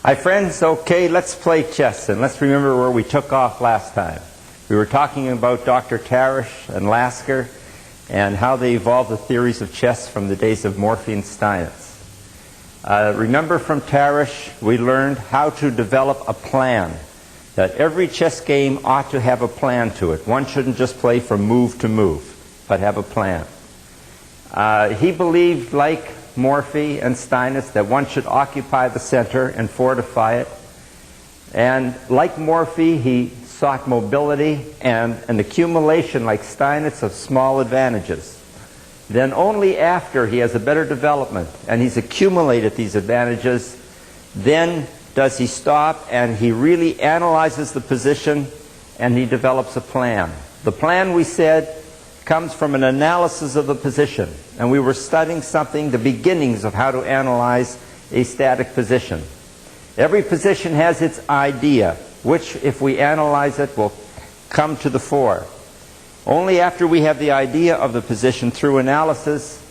Hi friends, okay, let's play chess and let's remember where we took off last time. We were talking about Dr. Tarish and Lasker and how they evolved the theories of chess from the days of Morphy and Steinitz. Remember from Tarish, we learned how to develop a plan. That every chess game ought to have a plan to it. One shouldn't just play from move to move, but have a plan. He believed, like Morphy and Steinitz, that one should occupy the center and fortify it. And like Morphy, he sought mobility and an accumulation, like Steinitz, of small advantages. Then only after he has a better development and he's accumulated these advantages, then does he stop and he really analyzes the position and he develops a plan. The plan, we said, comes from an analysis of the position. And we were studying something, the beginnings of how to analyze a static position. Every position has its idea, which, if we analyze it, will come to the fore. Only after we have the idea of the position through analysis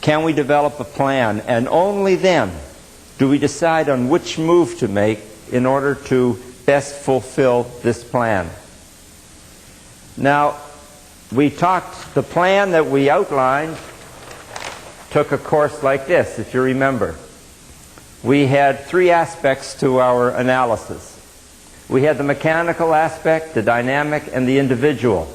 can we develop a plan, and only then do we decide on which move to make in order to best fulfill this plan. Now, we talked, the plan that we outlined took a course like this, if you remember. We had three aspects to our analysis. We had the mechanical aspect, the dynamic, and the individual.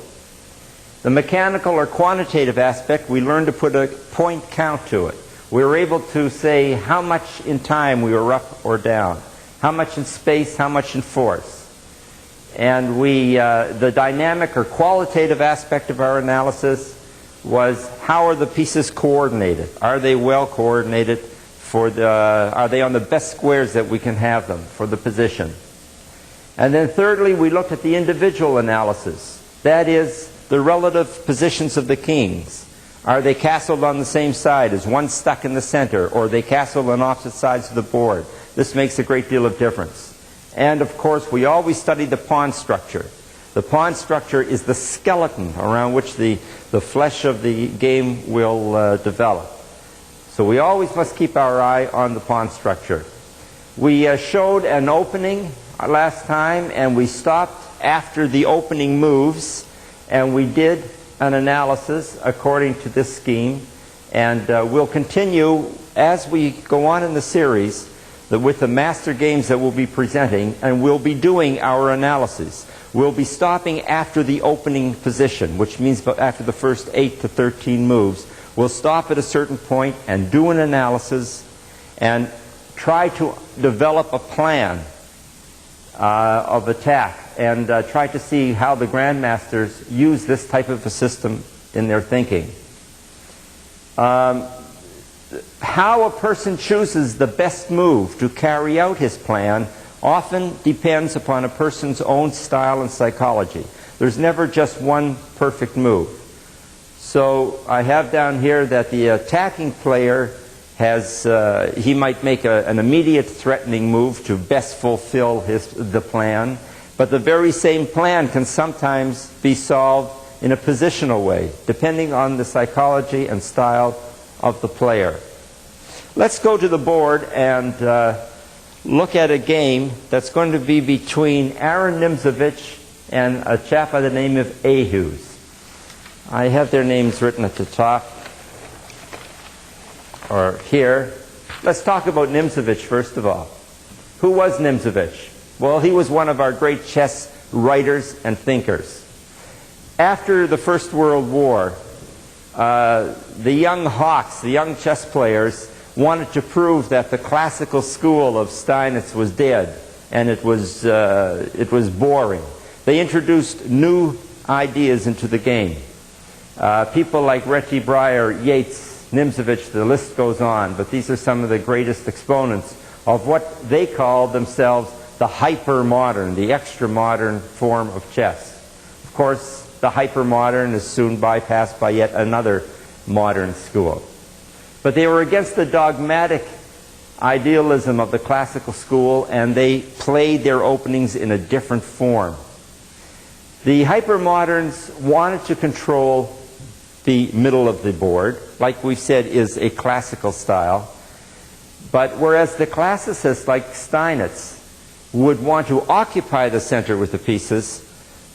The mechanical or quantitative aspect, we learned to put a point count to it. We were able to say how much in time we were up or down, how much in space, how much in force. And the dynamic or qualitative aspect of our analysis was how are the pieces coordinated? Are they well coordinated? Are they on the best squares that we can have them for the position? And then thirdly, we looked at the individual analysis. That is, the relative positions of the kings. Are they castled on the same side? Is one stuck in the center? Or are they castled on opposite sides of the board? This makes a great deal of difference. And of course, we always study the pawn structure. The pawn structure is the skeleton around which the flesh of the game will develop. So we always must keep our eye on the pawn structure. We showed an opening last time, and we stopped after the opening moves, and we did an analysis according to this scheme. And we'll continue as we go on in the series with the master games that we'll be presenting, and we'll be doing our analysis. We'll be stopping after the opening position, which means after the first 8 to 13 moves. We'll stop at a certain point and do an analysis and try to develop a plan of attack and try to see how the grandmasters use this type of a system in their thinking. How a person chooses the best move to carry out his plan often depends upon a person's own style and psychology. There's never just one perfect move. So I have down here that the attacking player has, he might make an immediate threatening move to best fulfill the plan, but the very same plan can sometimes be solved in a positional way, depending on the psychology and style of the player. Let's go to the board and look at a game that's going to be between Aaron Nimzovich and a chap by the name of Ahuz. I have their names written at the top, or here. Let's talk about Nimzovich first of all. Who was Nimzovich? Well, he was one of our great chess writers and thinkers. After the First World War, the young hawks, the young chess players, wanted to prove that the classical school of Steinitz was dead and it was boring. They introduced new ideas into the game. People like Retty Breyer, Yates, Nimzovich, the list goes on, but these are some of the greatest exponents of what they called themselves the hyper-modern, the extra-modern form of chess. Of course, the hyper-modern is soon bypassed by yet another modern school. But they were against the dogmatic idealism of the classical school, and they played their openings in a different form. The hypermoderns wanted to control the middle of the board, like we said is a classical style. But whereas the classicists like Steinitz would want to occupy the center with the pieces,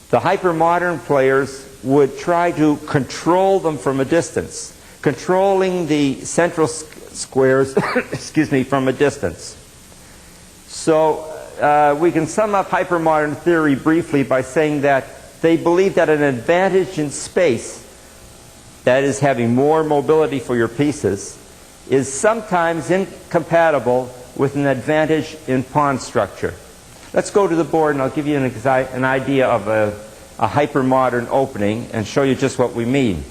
the hypermodern players would try to control them from a distance, controlling the central squares excuse me, from a distance. So we can sum up hypermodern theory briefly by saying that they believe that an advantage in space, that is having more mobility for your pieces, is sometimes incompatible with an advantage in pawn structure. Let's go to the board and I'll give you an idea of a hypermodern opening and show you just what we mean.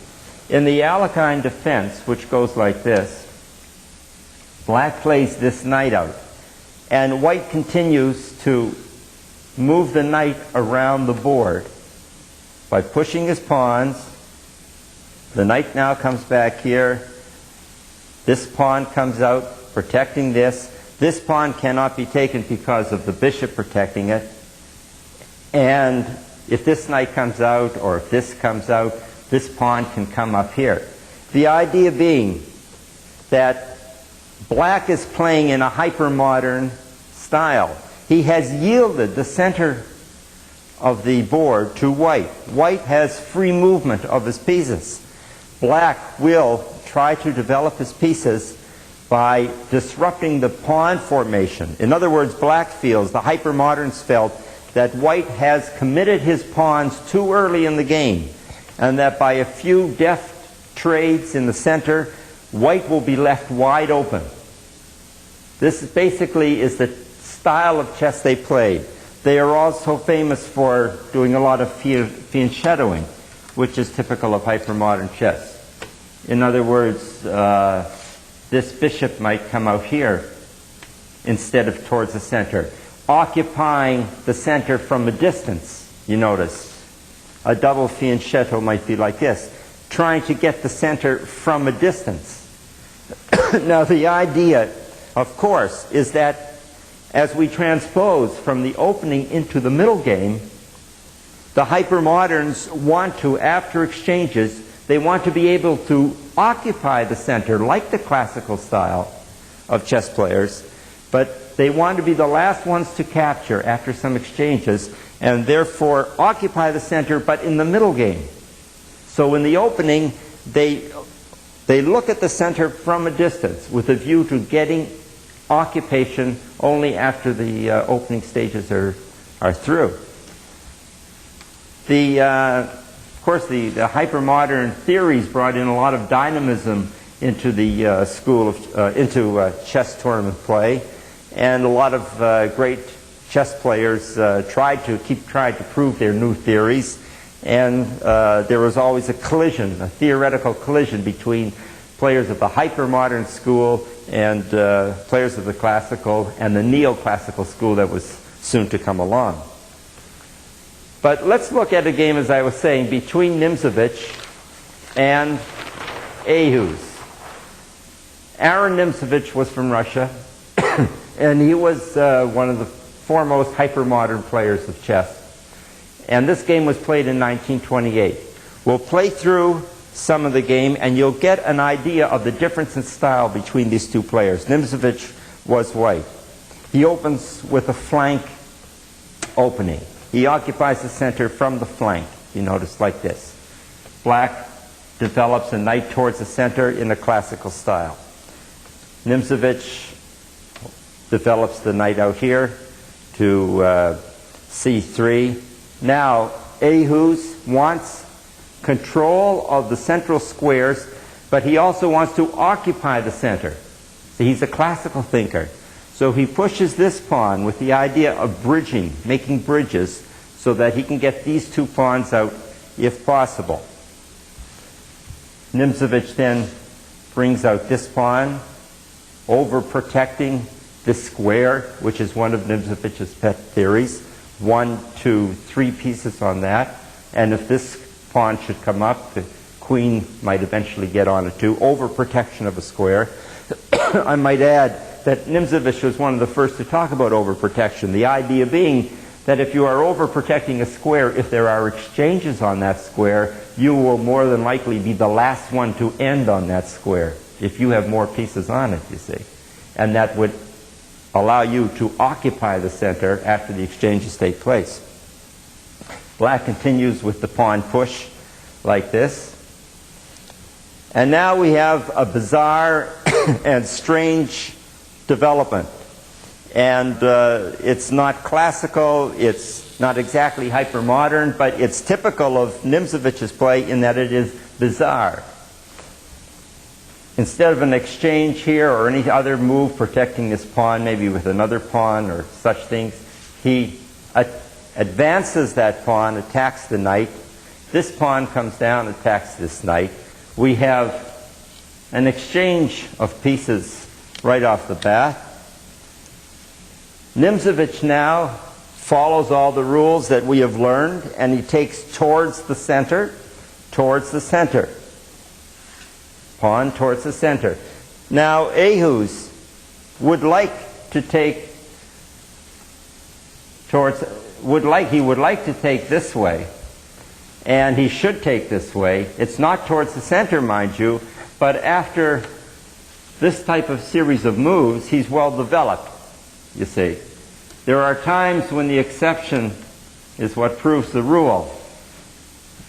In the Alekhine defense, which goes like this, black plays this knight out, and white continues to move the knight around the board by pushing his pawns. The knight now comes back here. This pawn comes out, protecting this. This pawn cannot be taken because of the bishop protecting it. And if this knight comes out, or if this comes out, this pawn can come up here. The idea being that black is playing in a hypermodern style. He has yielded the center of the board to white. White has free movement of his pieces. Black will try to develop his pieces by disrupting the pawn formation. In other words, black feels, the hypermoderns felt, that white has committed his pawns too early in the game, and that by a few deft trades in the center, white will be left wide open. This basically is the style of chess they played. They are also famous for doing a lot of fianchettoing, which is typical of hypermodern chess. In other words, this bishop might come out here instead of towards the center, occupying the center from a distance, you notice. A double fianchetto might be like this, trying to get the center from a distance. Now the idea, of course, is that as we transpose from the opening into the middle game, the hypermoderns want to, after exchanges, they want to be able to occupy the center like the classical style of chess players, but they want to be the last ones to capture after some exchanges, and therefore occupy the center but in the middle game. So in the opening, they look at the center from a distance with a view to getting occupation only after the opening stages are through. Of course, the hypermodern theories brought in a lot of dynamism into the school of into chess tournament play, and a lot of great chess players tried to prove their new theories, and there was always a collision, a theoretical collision between players of the hypermodern school and players of the classical and the neoclassical school that was soon to come along. But let's look at a game, as I was saying, between Nimzovich and Ahu's. Aaron Nimzovich was from Russia, and he was one of the foremost hypermodern players of chess. And this game was played in 1928. We'll play through some of the game, and you'll get an idea of the difference in style between these two players. Nimzovich was white. He opens with a flank opening. He occupies the center from the flank. You notice like this. Black develops a knight towards the center in a classical style. Nimzovich develops the knight out here to c3. Now, Ahu's wants control of the central squares, but he also wants to occupy the center. So he's a classical thinker. So he pushes this pawn with the idea of bridging, making bridges, so that he can get these two pawns out if possible. Nimzovich then brings out this pawn, overprotecting this square, which is one of Nimzovich's pet theories. 1, 2, 3 pieces on that. And if this pawn should come up, the queen might eventually get on it too. Overprotection of a square. I might add that Nimzovich was one of the first to talk about overprotection. The idea being that if you are overprotecting a square, if there are exchanges on that square, you will more than likely be the last one to end on that square, if you have more pieces on it, you see. and that would allow you to occupy the center after the exchanges take place. Black continues with the pawn push like this. And now we have a bizarre and strange development. And it's not classical, it's not exactly hyper-modern, but it's typical of Nimzovich's play in that it is bizarre. Instead of an exchange here or any other move protecting this pawn, maybe with another pawn or such things, he advances that pawn, attacks the knight. This pawn comes down, attacks this knight. We have an exchange of pieces right off the bat. Nimzovich now follows all the rules that we have learned, and he takes towards the center, pawn towards the center. Now Ehuz would like to take he would like to take this way, and he should take this way. It's not towards the center, mind you, but after this type of series of moves, he's well developed, you see. There are times when the exception is what proves the rule.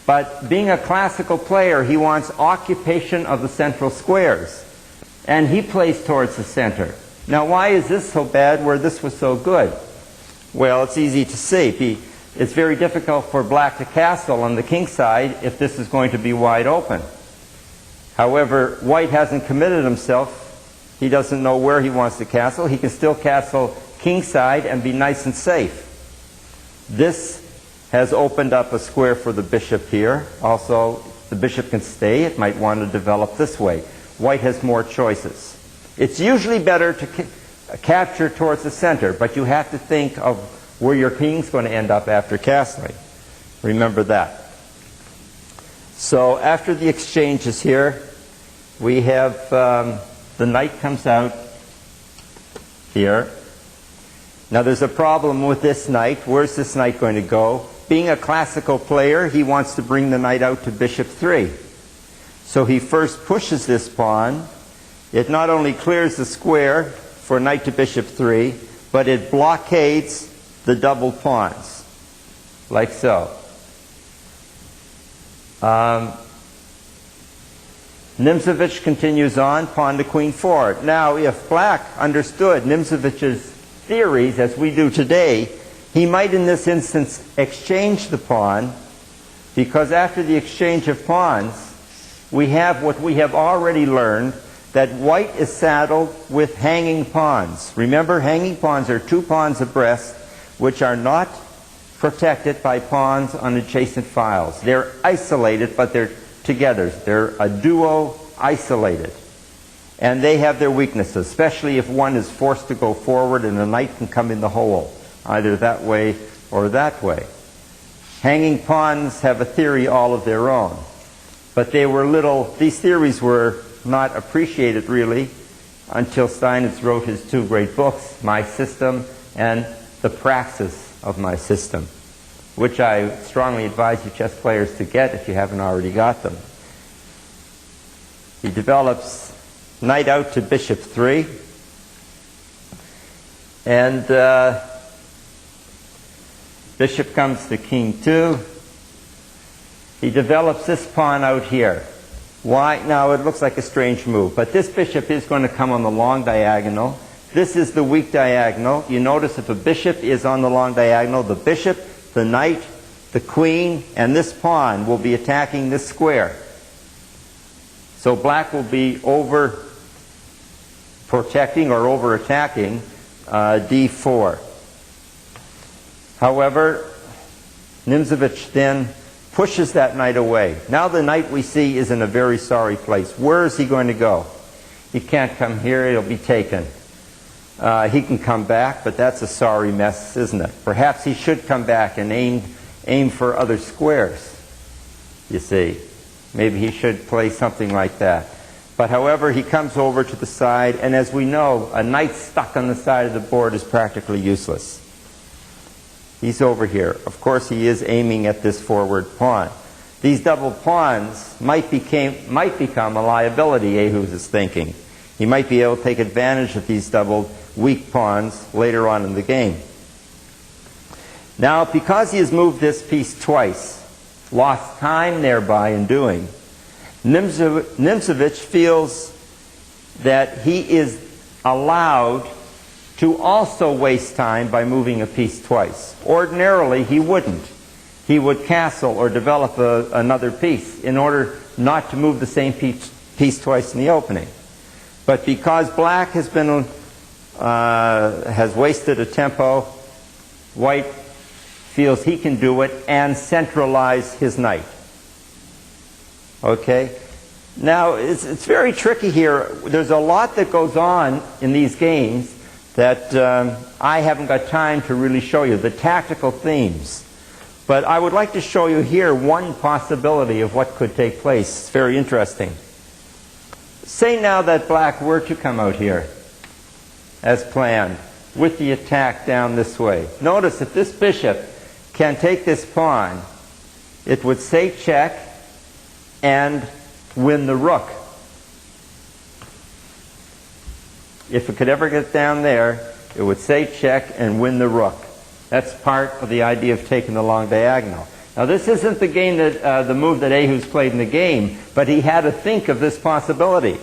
But being a classical player, he wants occupation of the central squares. And he plays towards the center. Now, why is this so bad where this was so good? Well, it's easy to see. It's very difficult for black to castle on the king side if this is going to be wide open. However, white hasn't committed himself. He doesn't know where he wants to castle. He can still castle king side and be nice and safe. This has opened up a square for the bishop here. Also, the bishop can stay. It might want to develop this way. White has more choices. It's usually better to capture towards the center, but you have to think of where your king's going to end up after castling. Remember that. So after the exchanges here, we have the knight comes out here. Now there's a problem with this knight. Where's this knight going to go? Being a classical player, he wants to bring the knight out to bishop 3. So he first pushes this pawn. It not only clears the square for knight to bishop 3, but it blockades the double pawns, like so. Nimzovich continues on, pawn to queen 4. Now, if black understood Nimzovich's theories as we do today, he might in this instance exchange the pawn, because after the exchange of pawns, we have what we have already learned, that white is saddled with hanging pawns. Remember, hanging pawns are two pawns abreast, which are not protected by pawns on adjacent files. They're isolated, but they're together. They're a duo isolated. And they have their weaknesses, especially if one is forced to go forward and the knight can come in the hole, either that way or that way. Hanging pawns have a theory all of their own. But these theories were not appreciated really until Steinitz wrote his two great books, My System and The Praxis of My System, which I strongly advise you chess players to get if you haven't already got them. He develops knight out to bishop 3, and bishop comes to king 2. He develops this pawn out here. Why? Now it looks like a strange move, but this bishop is going to come on the long diagonal. This is the weak diagonal. You notice if a bishop is on the long diagonal, the bishop, the knight, the queen, and this pawn will be attacking this square. So black will be over protecting or over attacking d4. However, Nimzovich then pushes that knight away. Now the knight we see is in a very sorry place. Where is he going to go? He can't come here, it'll be taken. He can come back, but that's a sorry mess, isn't it? Perhaps he should come back and aim for other squares, you see. Maybe he should play something like that. But however, he comes over to the side, and as we know, a knight stuck on the side of the board is practically useless. He's over here. Of course, he is aiming at this forward pawn. These double pawns might become a liability, Ehuz is thinking. He might be able to take advantage of these doubled weak pawns later on in the game. Now, because he has moved this piece twice, lost time thereby in doing, Nimzowitsch feels that he is allowed to also waste time by moving a piece twice. Ordinarily, he wouldn't. He would castle or develop another piece in order not to move the same piece twice in the opening. But because black has wasted a tempo, white feels he can do it and centralize his knight. Okay? Now, it's very tricky here. There's a lot that goes on in these games that I haven't got time to really show you, the tactical themes. But I would like to show you here one possibility of what could take place. It's very interesting. Say now that black were to come out here as planned with the attack down this way. Notice if this bishop can take this pawn, it would say check and win the rook. If it could ever get down there, it would say check and win the rook. That's part of the idea of taking the long diagonal. Now this isn't the game that the move that Ahu's played in the game, but he had to think of this possibility.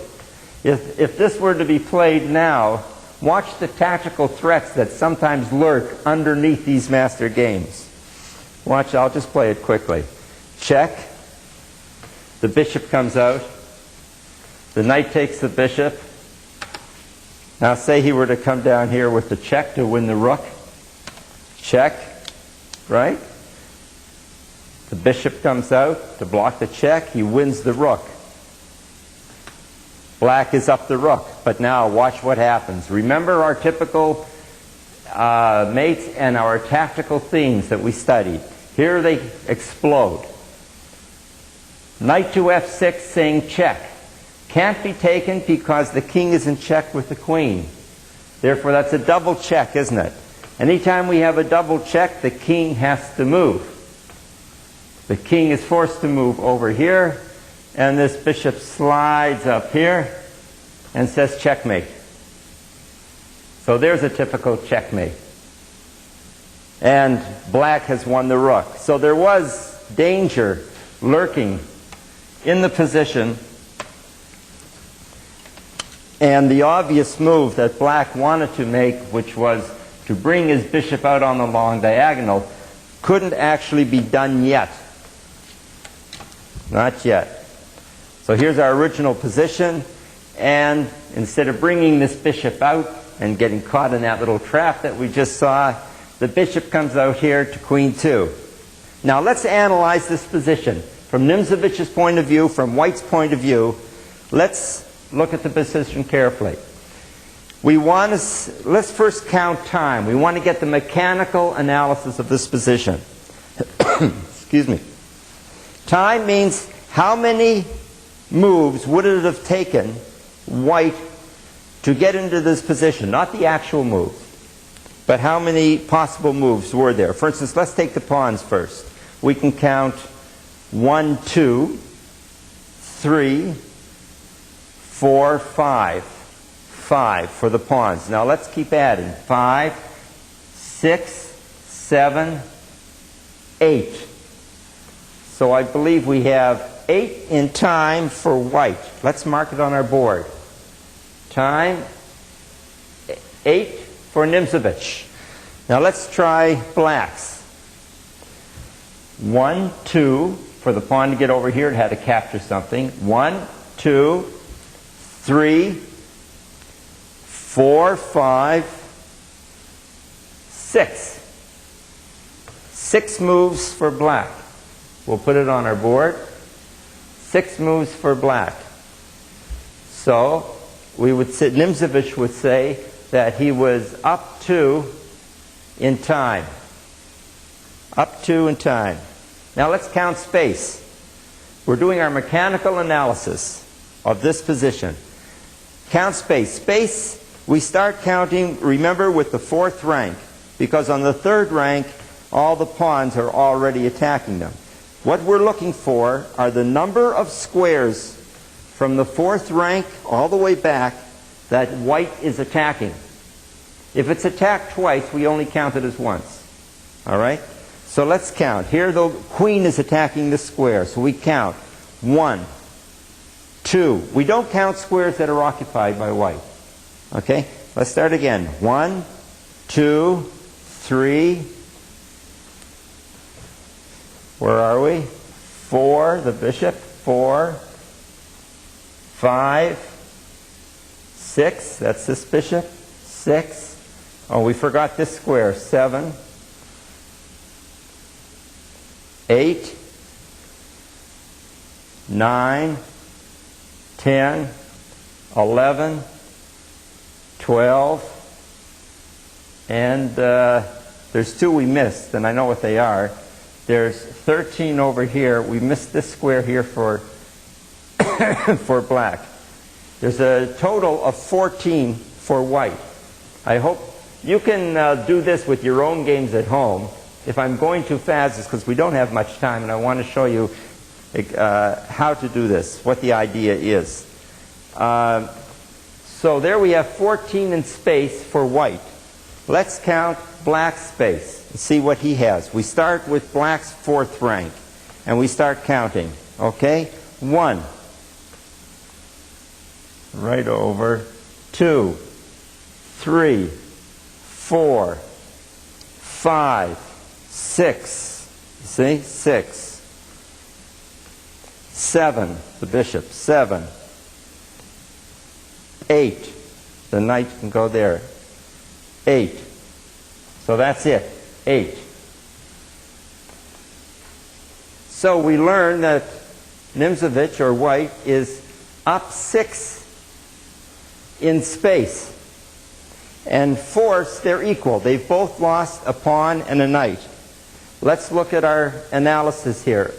If this were to be played now, watch the tactical threats that sometimes lurk underneath these master games. Watch, I'll just play it quickly. Check. The bishop comes out. The knight takes the bishop. Now say he were to come down here with the check to win the rook. Check, right? The bishop comes out to block the check. He wins the rook. Black is up the rook. But now watch what happens. Remember our typical mates and our tactical themes that we studied. Here they explode. Knight to f6 saying check. Can't be taken because the king is in check with the queen. Therefore that's a double check, isn't it? Anytime we have a double check, the king has to move. The king is forced to move over here, and this bishop slides up here and says checkmate. So there's a typical checkmate. And black has won the rook. So there was danger lurking in the position, and the obvious move that black wanted to make, which was to bring his bishop out on the long diagonal, couldn't actually be done yet. Not yet. So here's our original position, and instead of bringing this bishop out and getting caught in that little trap that we just saw, the bishop comes out here to queen 2. Now let's analyze this position. From Nimzowicz's point of view, from white's point of view, let's look at the position carefully. Let's first count time. We want to get the mechanical analysis of this position. Excuse me. Time means how many moves would it have taken white to get into this position? Not the actual move, but how many possible moves were there? For instance, let's take the pawns first. We can count 1, 2, 3, 4, 5. 5 for the pawns. Now let's keep adding. 5, 6, 7, 8. So I believe we have 8 in time for white. Let's mark it on our board. Time 8 for Nimzowitsch. Now let's try blacks. 1, 2 for the pawn to get over here. It had to capture something. 1, 2, 3, 4, 5, 6. 6 moves for black. We'll put it on our board. 6 moves for black. So we would say, Nimzowitsch would say that he was up 2 in time. Up 2 in time. Now let's count space. We're doing our mechanical analysis of this position. Count space. Space, we start counting, remember, with the 4th rank, because on the 3rd rank, all the pawns are already attacking them. What we're looking for are the number of squares from the 4th rank all the way back that white is attacking. If it's attacked twice, we only count it as once. All right? So let's count. Here the queen is attacking the square, so we count 1, 2. We don't count squares that are occupied by white. Okay? Let's start again. 1, 2, 3. Where are we? 4, the bishop. 4, 5, 6. That's this bishop. 6. Oh, we forgot this square. 7, 8, 9, 10, 11, 12, and there's 2 we missed, and I know what they are. There's 13 over here. We missed this square here for for black. There's a total of 14 for white. I hope you can do this with your own games at home. If I'm going too fast, it's because we don't have much time, and I want to show you how to do this, what the idea is. So there we have 14 in space for white. Let's count black's space and see what he has. We start with black's 4th rank, and we start counting. Okay? 1. Right over. 2, 3, 4, 5, 6. See? 6. 7, the bishop. 7. 8. The knight can go there. 8. So that's it. 8. So we learn that Nimzovich, or white, is up 6 in space. And force, they're equal. They've both lost a pawn and a knight. Let's look at our analysis here.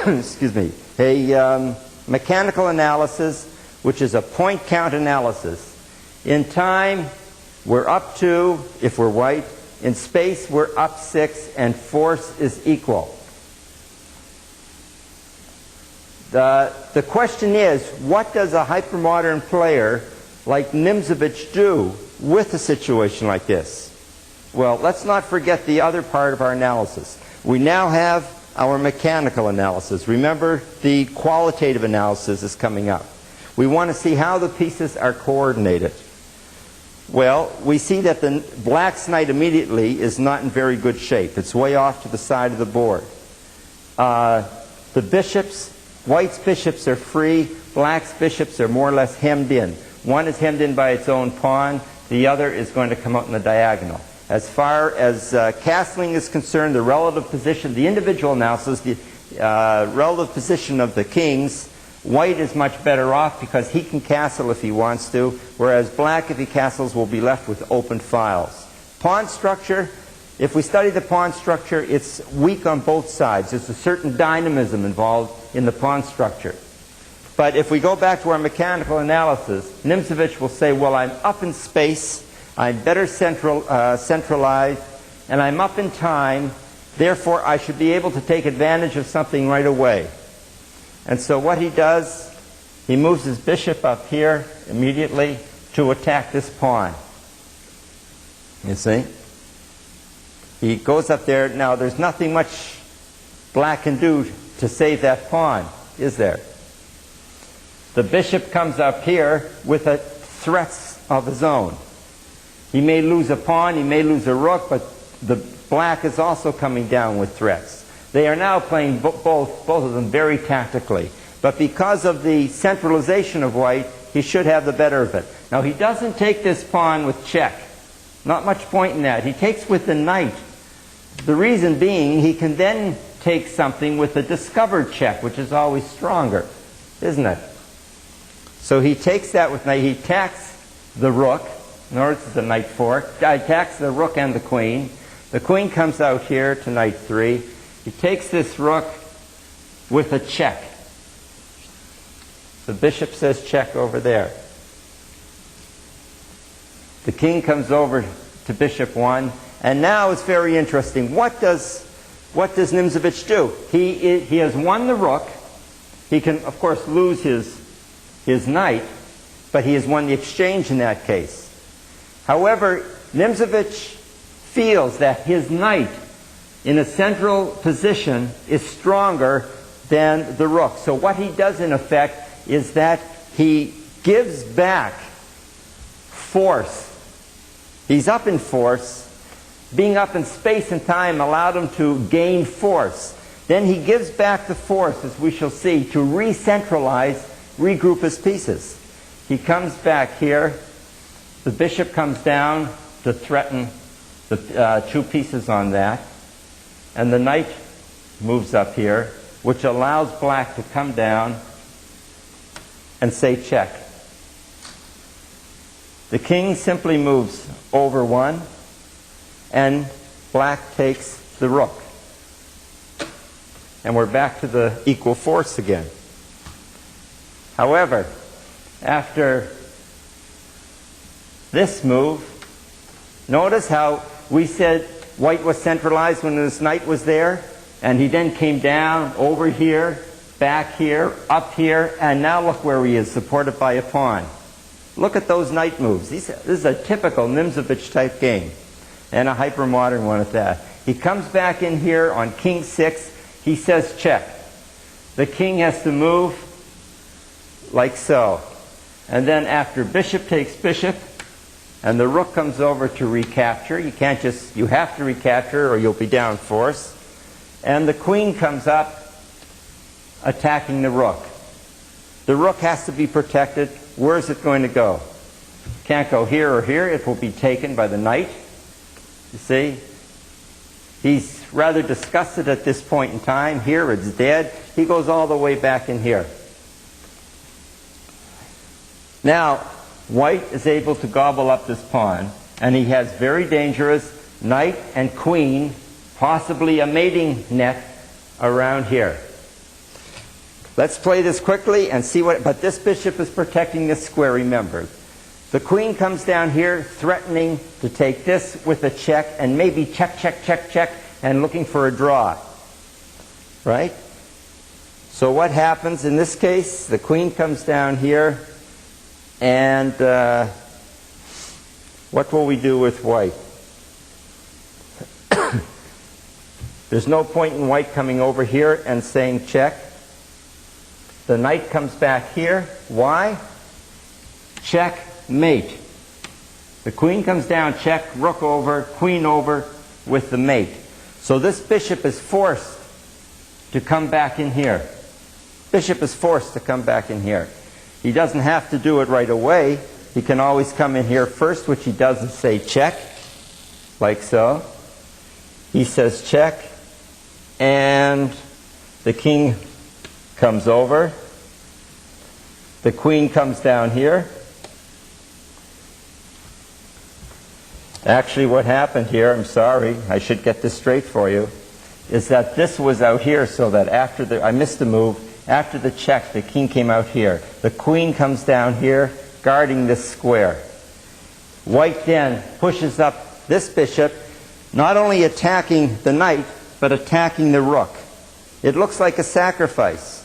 Excuse me. A mechanical analysis, which is a point count analysis. In time, we're up 2 if we're white. In space, we're up 6, and force is equal. The question is, what does a hypermodern player like Nimzovich do with a situation like this? Well, let's not forget the other part of our analysis. We now have our mechanical analysis. Remember, the qualitative analysis is coming up. We want to see how the pieces are coordinated. Well, we see that the black's knight immediately is not in very good shape. It's way off to the side of the board. The bishops, white's bishops are free. Black's bishops are more or less hemmed in. One is hemmed in by its own pawn. The other is going to come out in the diagonal. As far as castling is concerned, the relative position, the individual analysis, the relative position of the kings, white is much better off because he can castle if he wants to, whereas black, if he castles, will be left with open files. Pawn structure, if we study the pawn structure, it's weak on both sides. There's a certain dynamism involved in the pawn structure. But if we go back to our mechanical analysis, Nimzovich will say, well, I'm up in space, I'm better centralized, and I'm up in time, therefore I should be able to take advantage of something right away. And so what he does, he moves his bishop up here immediately to attack this pawn. You see? He goes up there. Now, there's nothing much black can do to save that pawn, is there? The bishop comes up here with threats of his own. He may lose a pawn, he may lose a rook, but the black is also coming down with threats. They are now playing both of them very tactically. But because of the centralization of white, he should have the better of it. Now, he doesn't take this pawn with check. Not much point in that. He takes with the knight. The reason being, he can then take something with a discovered check, which is always stronger, isn't it? So he takes that with knight. He attacks the rook. In order to the knight 4. Attacks the rook and the queen. The queen comes out here to knight 3. He takes this rook with a check. The bishop says check over there. The king comes over to bishop 1. And now it's very interesting. What does Nimzovich do? He has won the rook. He can, of course, lose his knight. but he has won the exchange in that case. However, Nimzovich feels that his knight in a central position is stronger than the rook. So what he does in effect is that he gives back force. He's up in force. Being up in space and time allowed him to gain force. Then he gives back the force, as we shall see, to re-centralize, regroup his pieces. He comes back here. The bishop comes down to threaten the two pieces on that. And the knight moves up here, which allows black to come down and say check. The king simply moves over one, and black takes the rook. And we're back to the equal force again. However, after this move, notice how we said white was centralized when this knight was there, and he then came down over here, back here, up here, and now look where he is, supported by a pawn. Look at those knight moves. This is a typical Nimzovich type game, and a hyper-modern one at that. He comes back in here on king 6. He says check. The king has to move like so. And then after bishop takes bishop, and the rook comes over to recapture. You can't just, you have to recapture or you'll be down force. And the queen comes up attacking the rook. The rook has to be protected. Where is it going to go? Can't go here or here. It will be taken by the knight. You see? He's rather disgusted at this point in time. Here it's dead. He goes all the way back in here. Now, white is able to gobble up this pawn, and he has very dangerous knight and queen, possibly a mating net around here. Let's play this quickly and see what, but this bishop is protecting this square, remember. The queen comes down here threatening to take this with a check, and maybe check, check, check, check, and looking for a draw. Right? So what happens in this case? The queen comes down here, and what will we do with white? There's no point in white coming over here and saying check. The knight comes back here. Why? Check, mate. The queen comes down, check, rook over, queen over with the mate. So this bishop is forced to come back in here. Bishop is forced to come back in here. He doesn't have to do it right away. He can always come in here first, which he does, and say check, like so. He says check, and the king comes over. The queen comes down here. Actually, what happened here, I'm sorry, I should get this straight for you, is that this was out here, so that after the, I missed the move, after the check, the king came out here. The queen comes down here, guarding this square. White then pushes up this bishop, not only attacking the knight, but attacking the rook. It looks like a sacrifice.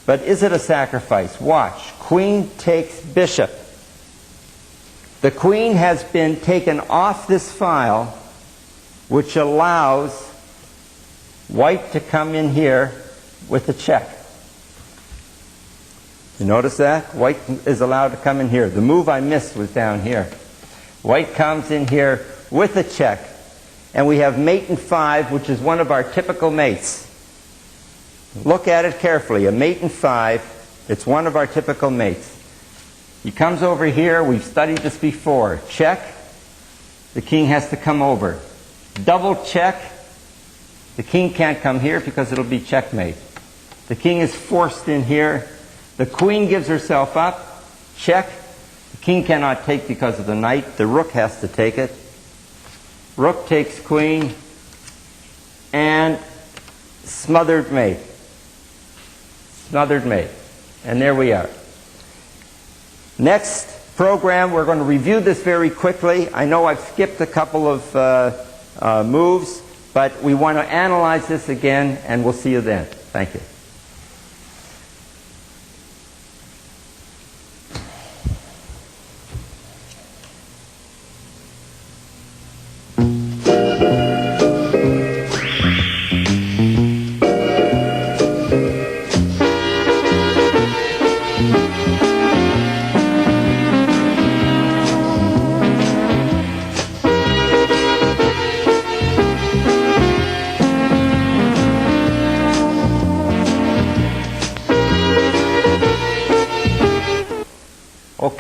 But is it a sacrifice? Watch. Queen takes bishop. The queen has been taken off this file, which allows white to come in here with a check. You notice that? White is allowed to come in here. The move I missed was down here. White comes in here with a check. And we have mate in 5, which is one of our typical mates. Look at it carefully. A mate in 5. It's one of our typical mates. He comes over here. We've studied this before. Check. The king has to come over. Double check. The king can't come here because it'll be checkmate. The king is forced in here. The queen gives herself up. Check. The king cannot take because of the knight. The rook has to take it. Rook takes queen. And smothered mate. Smothered mate. And there we are. Next program, we're going to review this very quickly. I know I've skipped a couple of moves, but we want to analyze this again, and we'll see you then. Thank you.